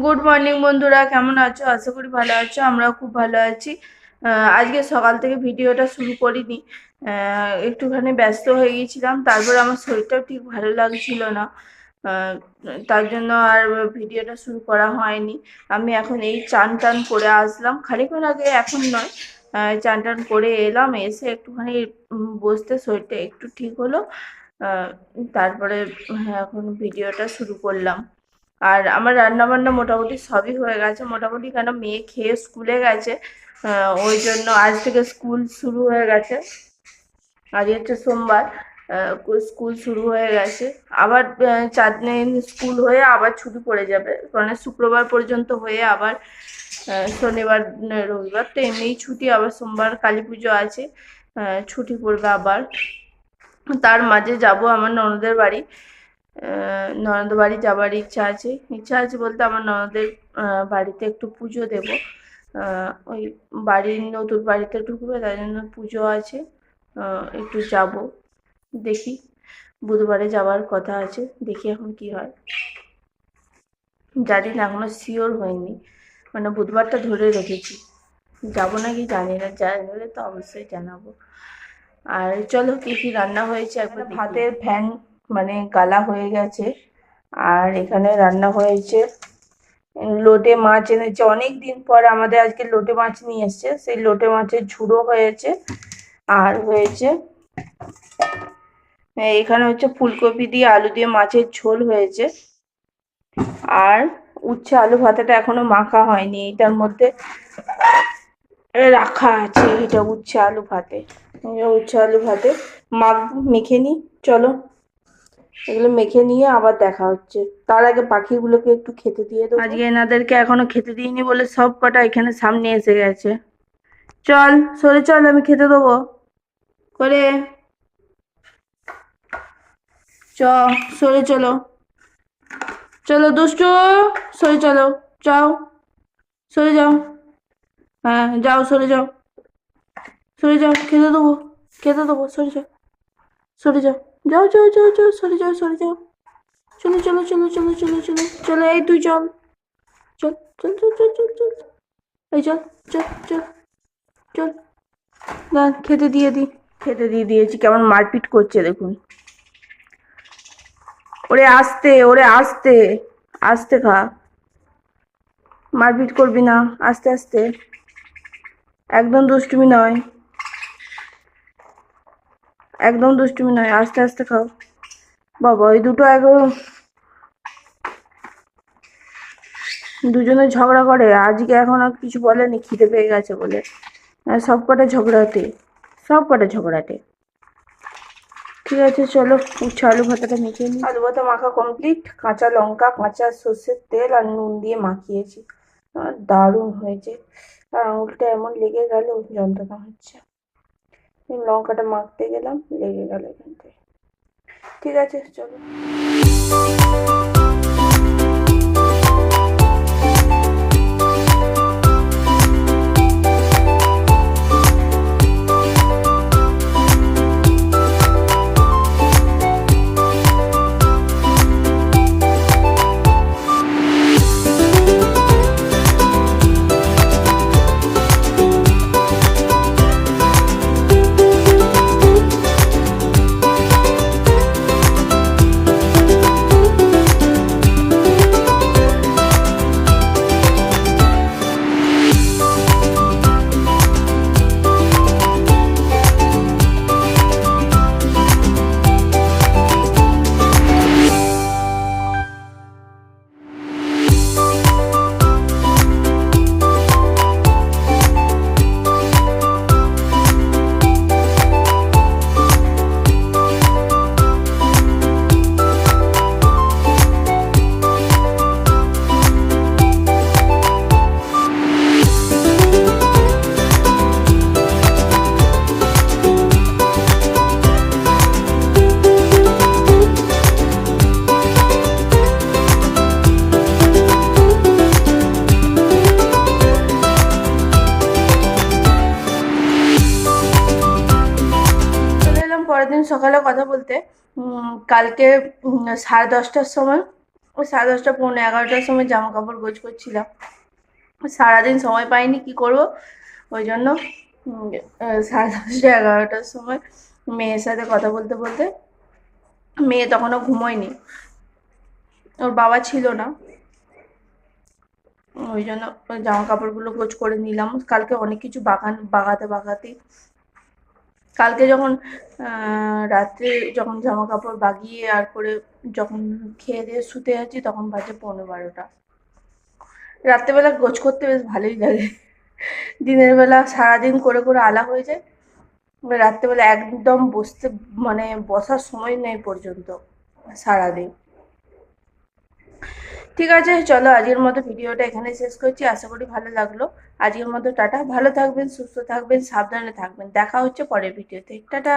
Good morning বন্ধুরা, কেমন আছো? আশা করি ভালো আছো। আমরাও খুব ভালো আছি। আজকে সকাল থেকে ভিডিওটা শুরু করিনি, একটুখানি ব্যস্ত হয়ে গিয়েছিলাম। তারপর আমার শরীরটাও ঠিক ভালো লাগছিল না, আহ, তার জন্য আর ভিডিওটা শুরু করা হয়নি। আমি এখন এই চান টান করে আসলাম খানিকক্ষণ আগে, এখন নয়। চান টান করে এলাম, এসে একটুখানি বসতে শরীরটা একটু ঠিক হলো। আহ, তারপরে এখন ভিডিওটা শুরু করলাম। আর আমার রান্না বান্না মোটামুটি সবই হয়ে গেছে, মোটামুটি, কেন মেয়ে খেয়ে স্কুলে গেছে। ওই জন্য আজ থেকে স্কুল শুরু হয়ে গেছে। আজ হচ্ছে সোমবার। স্কুল শুরু হয়ে গেছে। আবার 4 দিন স্কুল হয়ে আবার ছুটি পড়ে যাবে, মানে শুক্রবার পর্যন্ত হয়ে আবার শনিবার রবিবার তো এমনিই ছুটি, আবার সোমবার কালী পুজো আছে, ছুটি পড়বে আবার। তার মাঝে যাব আমার ননদের বাড়ি। ননদ বাড়ি যাবার ইচ্ছা আছে বলতে আমার ননদের বাড়িতে একটু পুজো দেব। ওই বাড়ির নতুন বাড়িতে ঢুকবে, তাই জন্য পুজো আছে। একটু যাব, দেখি। বুধবারে যাওয়ার কথা আছে, দেখি এখন কি হয়। জানি না, এখনো শিওর হয়নি, মানে বুধবারটা ধরে রেখেছি। যাবো নাকি জানি না, জানলে তো অবশ্যই জানাবো। আর চলো, কি কি রান্না হয়েছে একবার। ভাতের ফ্যান মানে গালা হয়ে গেছে। আর এখানে রান্না হয়েছে, লোটে মাছ এনেছে অনেক দিন পর, আমাদের আজকে লোটে মাছ নিয়ে এসছে, সেই লোটে মাছের ঝুড়ো হয়েছে। আর হয়েছে এখানে হচ্ছে ফুলকপি দিয়ে আলু দিয়ে মাছের ঝোল হয়েছে। আর উচ্ছে আলু ভাতাটা এখনো মাখা হয়নি, এটার মধ্যে রাখা আছে। এটা উচ্ছে আলু ভাতে, উচ্ছে আলু ভাতে মেখে নি। চলো, এগুলো মেখে নিয়ে আবার দেখা হচ্ছে। তার আগে পাখিগুলোকে একটু খেতে দিয়ে দেবো। আজকে এনাদেরকে এখনো খেতে দিইনি বলে সব কটা এখানে সামনে এসে গেছে। চল, সরে চল, আমি খেতে দেবো করে। চ, সরে চলো, চলো দুষ্টু, সরে চলো, যাও, সরে যাও। হ্যাঁ যাও, সরে যাও, সরে যাও, খেতে দেবো, খেতে দেবো, সরে যাও, সরে যাও, যাও যাও যাও যাও, সরে যাও, সরে যাও। চলো চলো চলো চলো চলো চলো চলো, এই তুই চল, চল চল চল চল চল চল, এই চল, চল চল চল। না, খেতে দিয়ে দি, খেতে দিয়ে দিয়েছি। কেমন মারপিট করছে দেখুন। ওরে আস্তে, ওরে আস্তে, আস্তে খা, মারপিট করবি না, আস্তে আস্তে, একদম দুষ্টুমি নয়, একদম দুষ্টুমি নয়, আস্তে আস্তে খাও। বাবা, ওই দুটো একদম দুজনে ঝগড়া করে। আজকে এখন আর কিছু বলেনি, খিদে পেয়ে গেছে বলে। সব কটা ঝগড়াটে, সব কটা ঝগড়াটে। ঠিক আছে চলো, উচ্ছে আলু ভাতাটা মেখে নিই। আলু ভাতা মাখা কমপ্লিট। কাঁচা লঙ্কা, কাঁচা সর্ষের তেল আর নুন দিয়ে মাখিয়েছি, দারুণ হয়েছে। আর আঙুলটা এমন লেগে গেল, যন্ত্রণা হচ্ছে। লঙ্কাটা মাখতে গেলাম, লেগে গেল এখান থেকে। ঠিক আছে চলো। পরের দিন সকালে কথা বলতে। কালকে 10:30টার সময় ওই 10:30 পৌনে 11টার সময় জামা কাপড় গোছ করছিলাম। সারাদিন সময় পাইনি, কি করব, ওই জন্য 10:30 11টার সময় মেয়ের সাথে কথা বলতে বলতে, মেয়ে তখনও ঘুমোয়নি, ওর বাবা ছিল না, ওই জন্য জামা কাপড়গুলো গোছ করে নিলাম। কালকে অনেক কিছু বাগাতেই কালকে যখন রাত্রে যখন জামা কাপড় বাগিয়ে আর করে যখন খেয়ে দিয়ে শুতে যাচ্ছি তখন বাজে 11:15। রাত্রেবেলা গোছ করতে বেশ ভালোই লাগে। দিনের বেলা সারাদিন করে করে আলা হয়ে যায়, রাত্রেবেলা একদম বসতে মানে বসার সময় নেই পর্যন্ত সারাদিন। ঠিক আছে, চলো আজকের মতো ভিডিওটা এখানে শেষ করছি। আশা করি ভালো লাগলো। আজকের মতো টাটা, ভালো থাকবেন, সুস্থ থাকবেন, সাবধানে থাকবেন। দেখা হচ্ছে পরের ভিডিওতে। টাটা।